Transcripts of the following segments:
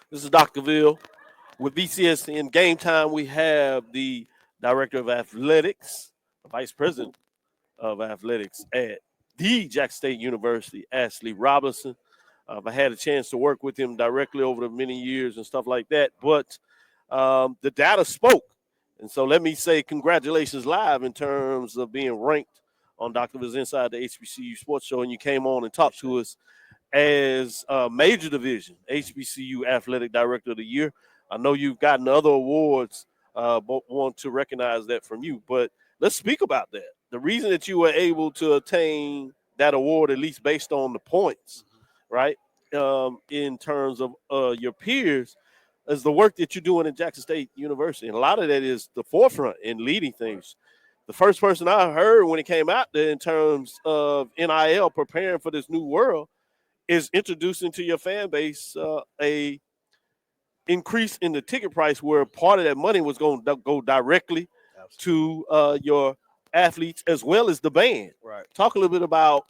This is Dr. Cavil with BCSN GameTime. We have the Director of Athletics, the Vice President of Athletics at the Jackson State University, Ashley Robinson. I had a chance to work with him directly over the many years and stuff like that, but the data spoke. And so let me say congratulations live in terms of being ranked on Dr. Viz Inside the HBCU Sports Show, and you came on and talked to us as major division HBCU Athletic Director of the Year. I know you've gotten other awards, but want to recognize that from you. But let's speak about that. The reason that you were able to attain that award, at least based on the points, right, in terms of your peers, is the work that you're doing at Jackson State University. And a lot of that is the forefront in leading things. The first person I heard when it came out there in terms of NIL preparing for this new world is introducing to your fan base a increase in the ticket price where part of that money was going to go directly to your athletes as well as the band. Right. Talk a little bit about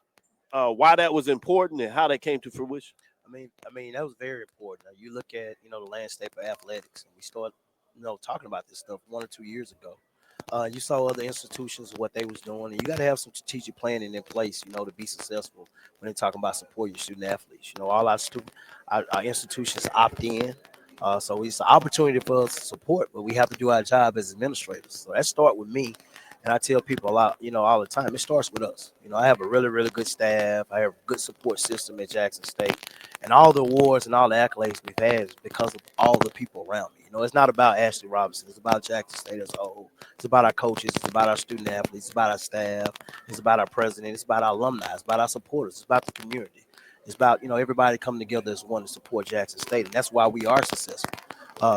why that was important and how that came to fruition. I mean that was very important. Now, you look at the landscape of athletics, and we started talking about this stuff 1 or 2 years ago. You saw other institutions what they was doing, and you got to have some strategic planning in place, to be successful when they're talking about supporting your student athletes. All our institutions opt in, so it's an opportunity for us to support, but we have to do our job as administrators. So that starts with me, and I tell people a lot, all the time. It starts with us. I have a really, really good staff. I have a good support system at Jackson State, and all the awards and all the accolades we've had is because of all the people around me. It's not about Ashley Robinson. It's about Jackson State as a whole. It's about our coaches. It's about our student athletes. It's about our staff. It's about our president. It's about our alumni. It's about our supporters. It's about the community. It's about, everybody coming together as one to support Jackson State. And that's why we are successful.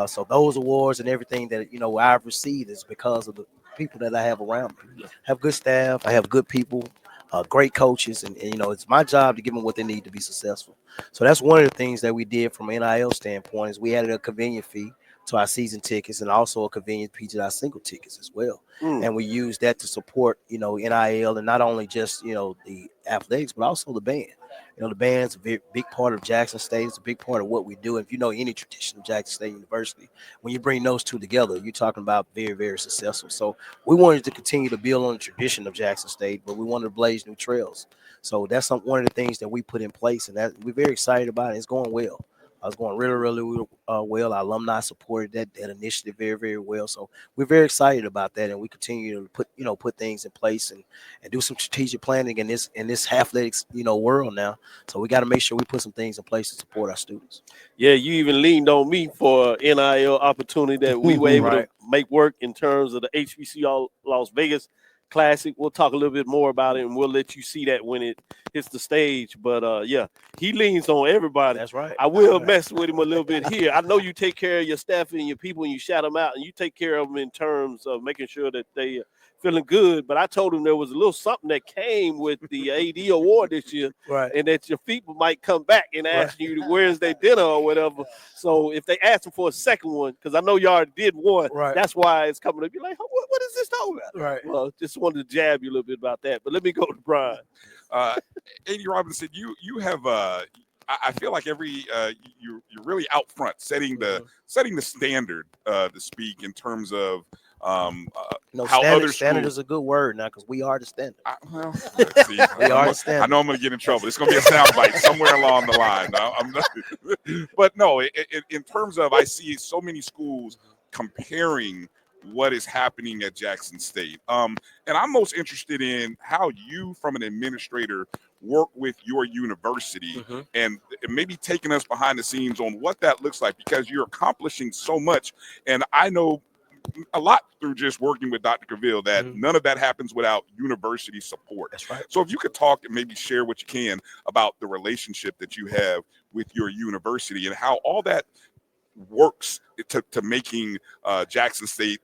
So those awards and everything that, I've received is because of the people that I have around me. I have good staff. I have good people. Great coaches, and it's my job to give them what they need to be successful. So that's one of the things that we did from an NIL standpoint is we added a convenient fee to our season tickets and also a convenient fee to our single tickets as well. And we use that to support, NIL and not only just, the athletics, but also the band. The band's a big part of Jackson State. It's a big part of what we do. If you know any tradition of Jackson State University, when you bring those two together, you're talking about very, very successful. So we wanted to continue to build on the tradition of Jackson State, but we wanted to blaze new trails. So that's one of the things that we put in place, and that we're very excited about it. It's going well. I was going really, really well. Our alumni supported that initiative very, very well. So we're very excited about that, and we continue to put things in place and do some strategic planning in this athletics world now. So we got to make sure we put some things in place to support our students. Yeah, you even leaned on me for NIL opportunity that we were able to make work in terms of the HBCU Las Vegas Classic. We'll talk a little bit more about it, and we'll let you see that when it hits the stage. But yeah, he leans on everybody. That's right. I will mess with him a little bit here. I know you take care of your staff and your people, and you shout them out, and you take care of them in terms of making sure that they feeling good. But I told him there was a little something that came with the AD award this year, and that your people might come back and ask you where's their dinner or whatever. So if they ask him for a second one, because I know you already did one, that's why it's coming up. You're like, what is this talking about? Right. Well, just wanted to jab you a little bit about that. But let me go to Brian. AD Robinson, you have I feel like you're really out front setting the standard to speak in terms of how standard is a good word now because we are the standard. Let's see. We are the standard. I know I'm going to get in trouble. It's going to be a soundbite somewhere along the line. No, I'm not. But no, in terms of I see so many schools comparing what is happening at Jackson State. And I'm most interested in how you, from an administrator, work with your university and maybe taking us behind the scenes on what that looks like, because you're accomplishing so much. And I know a lot through just working with Dr. Cavil that none of that happens without university support. That's right. So if you could talk and maybe share what you can about the relationship that you have with your university and how all that works to making Jackson State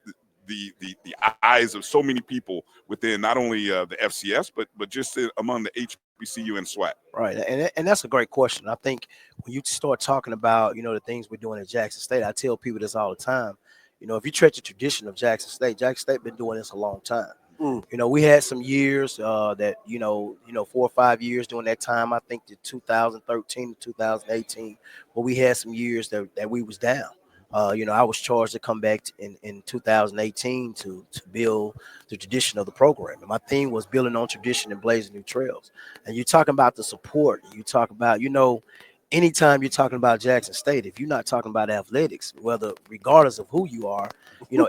the eyes of so many people within not only the FCS but just among the HBCU and SWAC. Right, and that's a great question. I think when you start talking about the things we're doing at Jackson State, I tell people this all the time. If you treat the tradition of Jackson State been doing this a long time. You know, we had some years that, 4 or 5 years during that time. I think the 2013 to 2018, where we had some years that we was down. I was charged to come back in 2018 to build the tradition of the program. And my theme was building on tradition and blazing new trails. And you're talking about the support. You talk about, anytime you're talking about Jackson State, if you're not talking about athletics, whether regardless of who you are,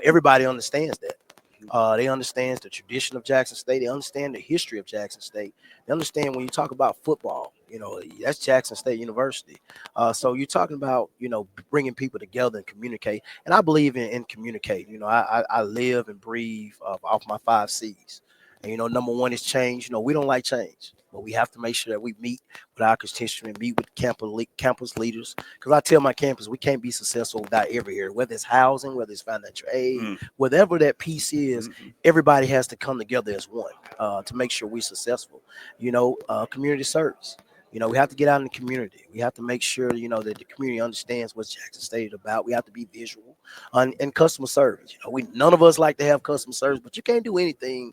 everybody understands that. They understand the tradition of Jackson State. They understand the history of Jackson State. They understand when you talk about football, that's Jackson State University. So you're talking about, bringing people together and communicate. And I believe in communicating. I live and breathe off my 5 C's. And, number one is change. We don't like change, but we have to make sure that we meet with our constituents, meet with campus leaders. Because I tell my campus, we can't be successful without every area, whether it's housing, whether it's financial aid, whatever that piece is, everybody has to come together as one to make sure we're successful. Community service. We have to get out in the community. We have to make sure, that the community understands what Jackson State is about. We have to be visual and customer service. None of us like to have customer service, but you can't do anything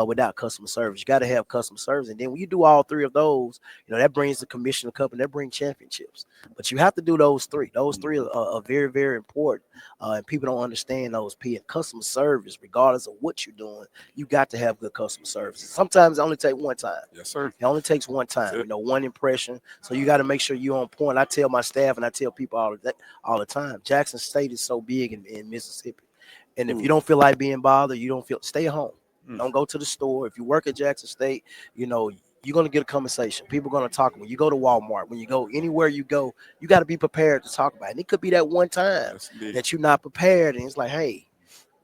without customer service. You got to have customer service. And then when you do all 3 of those, that brings the commissioner cup and that brings championships. But you have to do those 3. Those 3 are very, very important. And people don't understand those P. And customer service, regardless of what you're doing, you got to have good customer service. Sometimes it only takes one time. Yes, sir. It only takes one time, one impression. So you got to make sure you're on point. I tell my staff and I tell people all the time, Jackson State is so big in Mississippi. And if you don't feel like being bothered, stay at home. Don't go to the store. If you work at Jackson State, you're going to get a conversation. People are going to talk. When you go to Walmart, when you go anywhere you go, you got to be prepared to talk about it. And it could be that one time that you're not prepared. And it's like, hey,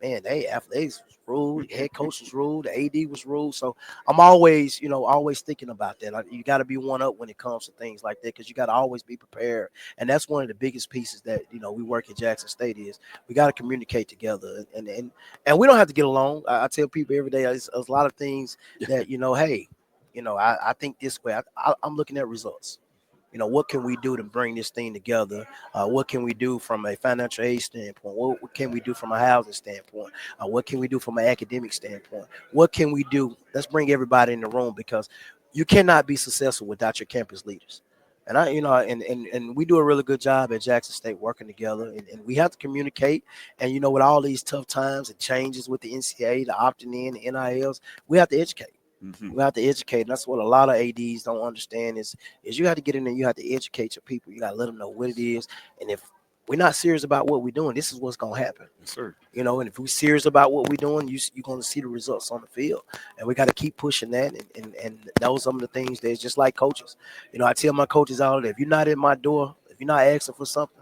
man, athletics was rude. The head coach was rude. The AD was rude. So I'm always, always thinking about that. You got to be one up when it comes to things like that, because you got to always be prepared. And that's one of the biggest pieces that, we work at Jackson State is we got to communicate together. And we don't have to get along. I tell people every day, there's a lot of things that, hey, I think this way. I'm looking at results. What can we do to bring this thing together? What can we do from a financial aid standpoint? What can we do from a housing standpoint? What can we do from an academic standpoint? What can we do? Let's bring everybody in the room, because you cannot be successful without your campus leaders. And and we do a really good job at Jackson State working together, and we have to communicate. And with all these tough times and changes with the NCAA, the opting in, the NILs, we have to educate. We have to educate. And that's what a lot of ADs don't understand is you have to get in there. You have to educate your people. You got to let them know what it is. And if we're not serious about what we're doing, this is what's going to happen. Yes, sir. And if we're serious about what we're doing, you're going to see the results on the field. And we got to keep pushing that. And those are some of the things that's just like coaches. I tell my coaches all day, if you're not in my door, if you're not asking for something,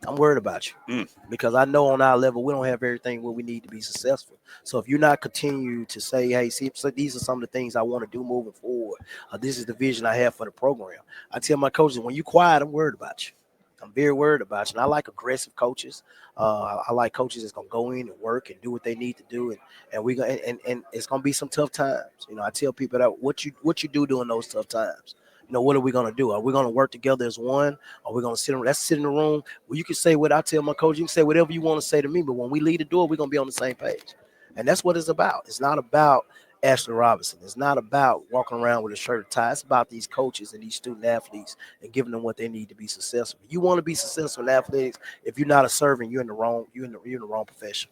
I'm worried about you, because I know on our level, we don't have everything what we need to be successful. So if you're not continue to say, hey, see, so these are some of the things I want to do moving forward. This is the vision I have for the program. I tell my coaches, when you're quiet, I'm worried about you. I'm very worried about you. And I like aggressive coaches. I like coaches that's going to go in and work and do what they need to do. And we and it's going to be some tough times. I tell people that what you do during those tough times. What are we going to do? Are we going to work together as one? Are we going to sit in the room where you can say what I tell my coach? You can say whatever you want to say to me, but when we leave the door, we're going to be on the same page. And that's what it's about. It's not about Ashley Robinson. It's not about walking around with a shirt and tie. It's about these coaches and these student athletes and giving them what they need to be successful. You want to be successful in athletics. If you're not a servant, you're in the wrong profession.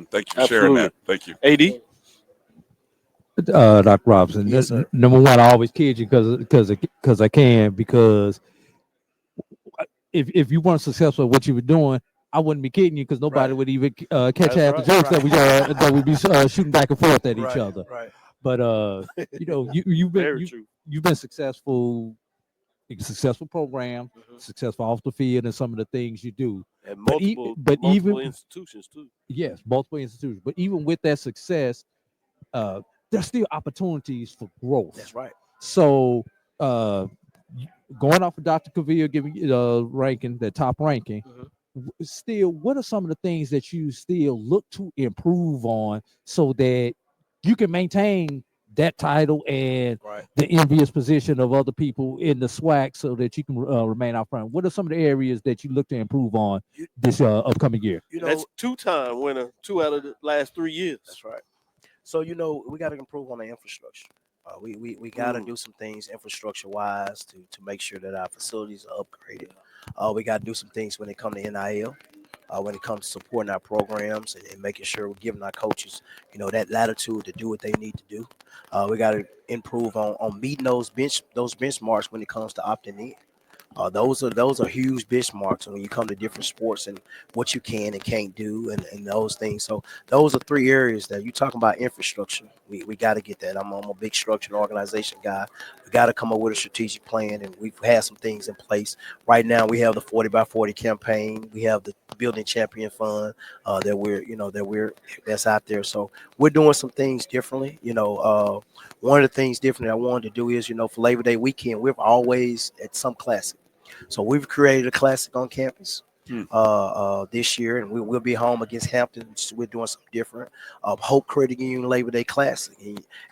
Thank you for sharing that. Thank you. AD? Dr. Robinson. Yes, sir. Number one, I always kid you because I can, because if you weren't successful at what you were doing, I wouldn't be kidding you, because nobody would even catch half the jokes that we be shooting back and forth at each other. Right. But you've been successful. Successful program, successful off the field, and some of the things you do. And multiple institutions too. Yes, multiple institutions. But even with that success, there's still opportunities for growth. That's right. So going off of Dr. Cavil giving you the ranking, the top ranking, still, what are some of the things that you still look to improve on so that you can maintain that title and the envious position of other people in the SWAC, so that you can remain out front? What are some of the areas that you look to improve on this upcoming year? That's 2-time winner, 2 out of the last 3 years. That's right. So we got to improve on the infrastructure. We got to do some things infrastructure wise to make sure that our facilities are upgraded. We got to do some things when it comes to NIL. When it comes to supporting our programs and making sure we're giving our coaches, that latitude to do what they need to do. We got to improve on meeting those benchmarks when it comes to opting in. Those are huge benchmarks when you come to different sports and what you can and can't do and those things. So those are three areas that you talking about infrastructure. We got to get that. I'm a big structured organization guy. We got to come up with a strategic plan, and we've had some things in place. Right now, we have the 40 by 40 campaign. We have the Building Champion Fund that's out there. So we're doing some things differently. One of the things different I wanted to do is, for Labor Day weekend, we're always at some classic. So we've created a classic on campus this year, and we'll be home against Hampton. We're doing something different. Hope Credit Union Labor Day Classic,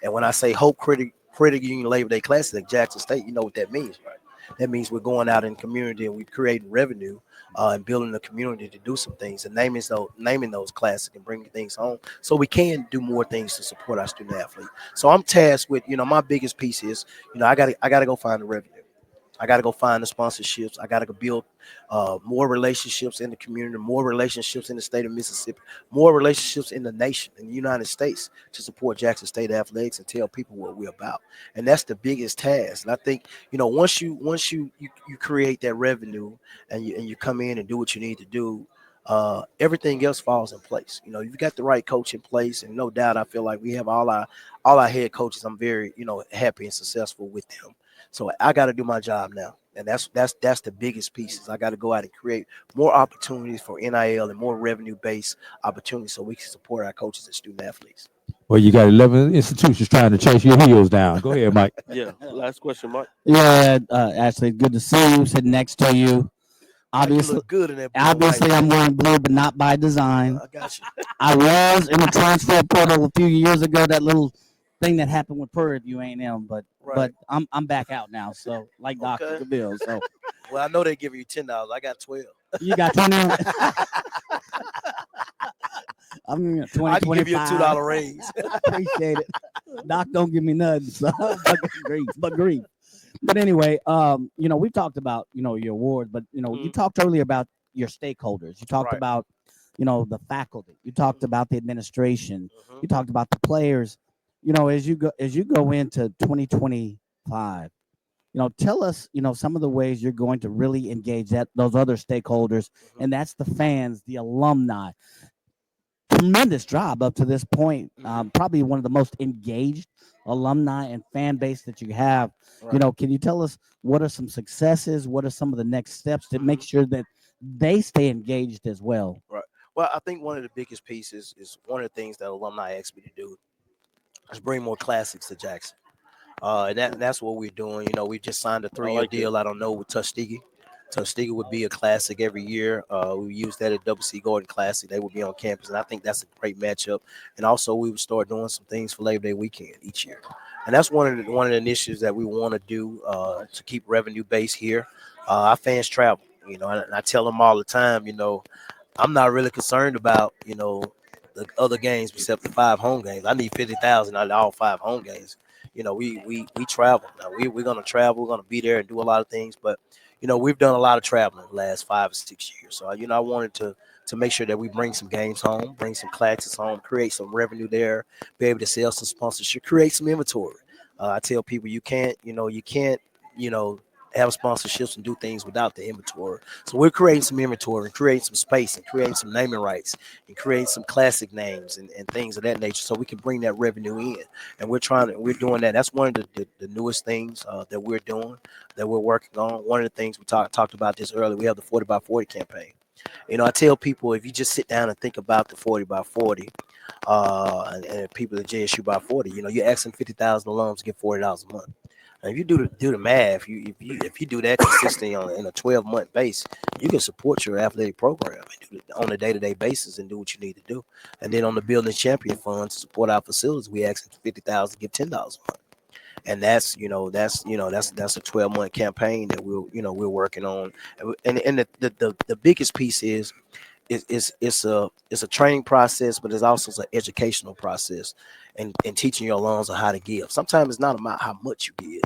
and when I say Hope Credit Union Labor Day Classic at Jackson State, you know what that means, right? That means we're going out in the community and we're creating revenue and building a community to do some things and naming those classics and bringing things home so we can do more things to support our student athlete. So I'm tasked with, my biggest piece is, I gotta go find the revenue. I got to go find the sponsorships. I got to go build more relationships in the community, more relationships in the state of Mississippi, more relationships in the nation, in the United States to support Jackson State athletics and tell people what we're about. And that's the biggest task. And I think, once you create that revenue and you come in and do what you need to do, everything else falls in place. You've got the right coach in place, and no doubt, I feel like we have all our head coaches. I'm very, happy and successful with them. So I got to do my job now, and that's the biggest pieces. I got to go out and create more opportunities for NIL and more revenue-based opportunities so we can support our coaches and student athletes. Well, you got 11 institutions trying to chase your heels down. Go ahead, Mike. Yeah. Last question, Mike. Yeah, Ashley, good to see you. Sitting next to you. Mike, you Obviously, look good in that blue obviously, and white, I'm man. wearing blue, but not by design. I got you. I was in the transfer portal a few years ago. That little thing that happened with Prairie View A&M, but Right. I'm back out now. So like Dr. Okay. Cavil. So Well, I know they give you $10. I got 12. you got 20. I mean, 20, I can give you a 25. $2 raise. I appreciate it. Doc don't give me nothing, so but grief. But anyway, we talked about your awards, but you talked earlier about your stakeholders. You talked Right. about the faculty. You talked about the administration. Mhm. You talked about the players. As you go into 2025, tell us some of the ways you're going to really engage those other stakeholders, Mhm. and that's the fans, the alumni. Tremendous job up to this point. Probably one of the most engaged alumni and fan base that you have. Right. Can you tell us what are some successes? What are some of the next steps to make sure that they stay engaged as well? Right. Well, I think one of the biggest pieces is one of the things that alumni asked me to do is bring more classics to Jackson. And that's what we're doing. We just signed a 3-year like deal. I don't know with Tuskegee. Tuskegee would be a classic every year. We use that at WC Gordon Classic. They would be on campus, and I think that's a great matchup. And also, we would start doing some things for Labor Day weekend each year, and that's one of the initiatives that we want to do to keep revenue base here. Our fans travel, and I tell them all the time, I'm not really concerned about the other games except the 5 home games. I need 50,000 out of all 5 home games. We travel. Now we're gonna travel. We're gonna be there and do a lot of things, but we've done a lot of traveling the last 5 or 6 years. So I wanted to make sure that we bring some games home, bring some classes home, create some revenue there, be able to sell some sponsorship, create some inventory. I tell people you can't have sponsorships and do things without the inventory. So we're creating some inventory and creating some space and creating some naming rights and creating some classic names and things of that nature so we can bring that revenue in. And we're doing that. That's one of the newest things that we're doing, that we're working on. One of the things we talked about this earlier, we have the 40 by 40 campaign. I tell people, if you just sit down and think about the 40 by 40 and people at JSU by 40, you're asking 50,000 alums to get $40 a month. Now, if you do the math, if you do that consistently in a 12-month base, you can support your athletic program and do it on a day-to-day basis and do what you need to do. And then on the Building Champion Fund to support our facilities, we ask 50,000 to give $10 a month. And that's a 12-month campaign that we're working on. And the biggest piece is it's a training process, but it's also an educational process, and teaching your alums on how to give. Sometimes it's not about how much you give;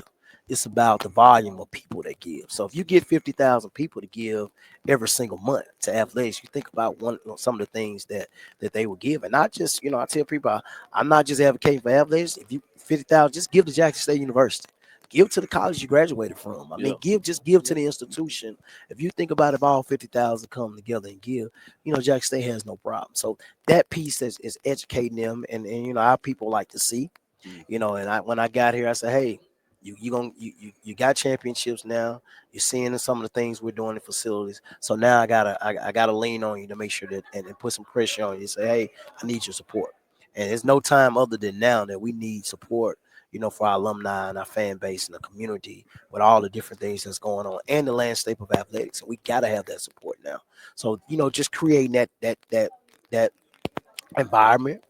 it's about the volume of people that give. So if you get 50,000 people to give every single month to athletics, you think about some of the things that they will give, and not just I tell people I'm not just advocating for athletics. If you 50,000, just give to Jackson State University. Give to the college you graduated from. I mean, give to the institution. If you think about if all 50,000 come together and give, Jackson State has no problem. So that piece is educating them, and our people like to see, and when I got here, I said, hey, you got championships now. You're seeing some of the things we're doing in facilities. So now I gotta lean on you to make sure that and put some pressure on you. Say, hey, I need your support. And there's no time other than now that we need support, for our alumni and our fan base and the community with all the different things that's going on and the landscape of athletics. So we gotta have that support now. So just creating that environment,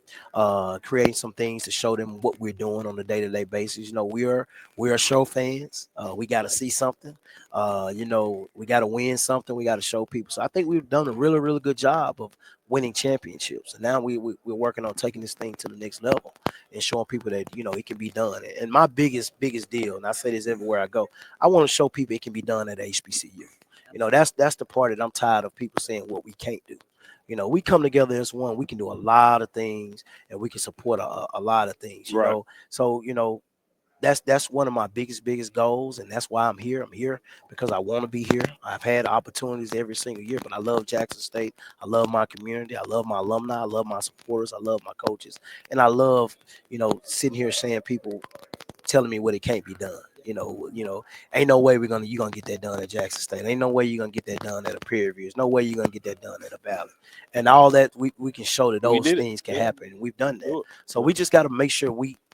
creating some things to show them what we're doing on a day-to-day basis. We are show fans. We got to see something. We got to win something. We got to show people. So I think we've done a really, really good job of winning championships. And now we're working on taking this thing to the next level and showing people that it can be done. And my biggest deal, and I say this everywhere I go, I want to show people it can be done at HBCU. That's the part that I'm tired of people saying what we can't do. We come together as one. We can do a lot of things, and we can support a lot of things. Right. So that's one of my biggest goals, and that's why I'm here. I'm here because I want to be here. I've had opportunities every single year, but I love Jackson State. I love my community. I love my alumni. I love my supporters. I love my coaches, and I love sitting here saying people telling me what it can't be done. Ain't no way you're gonna get that done at Jackson State. Ain't no way you're gonna get that done at a Prairie View. There's no way you're gonna get that done at a Valley. And all that we can show that those things can happen. And we've done that. So we just got to make sure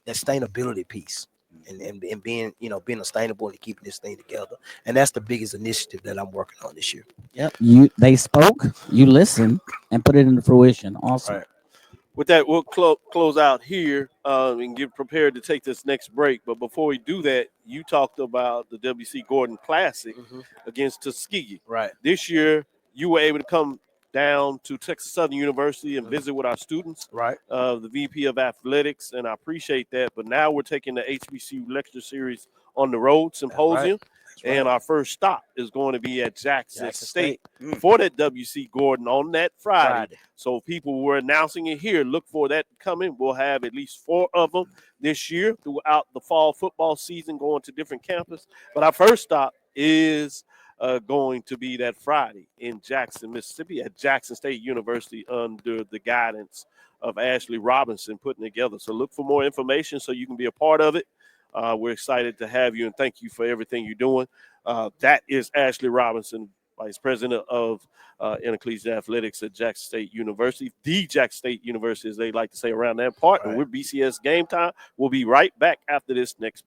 that sustainability piece and being being sustainable and keeping this thing together. And that's the biggest initiative that I'm working on this year. Yep. They spoke, you listen, and put it into fruition. Awesome. Right. With that, we'll close out here and get prepared to take this next break. But before we do that, you talked about the WC Gordon Classic against Tuskegee. Right. This year, you were able to come down to Texas Southern University and visit with our students. Right. The VP of Athletics, and I appreciate that. But now we're taking the HBCU lecture series on the road symposium. Right. And our first stop is going to be at Jackson State for that WC Gordon on that Friday. So people were announcing it here. Look for that coming. We'll have at least 4 of them this year throughout the fall football season going to different campuses. But our first stop is going to be that Friday in Jackson, Mississippi at Jackson State University under the guidance of Ashley Robinson putting together. So look for more information so you can be a part of it. We're excited to have you, and thank you for everything you're doing. That is Ashley Robinson, Vice President of Intercollegiate Athletics at Jackson State University, the Jackson State University, as they like to say around that part. And we're BCS Game Time. We'll be right back after this next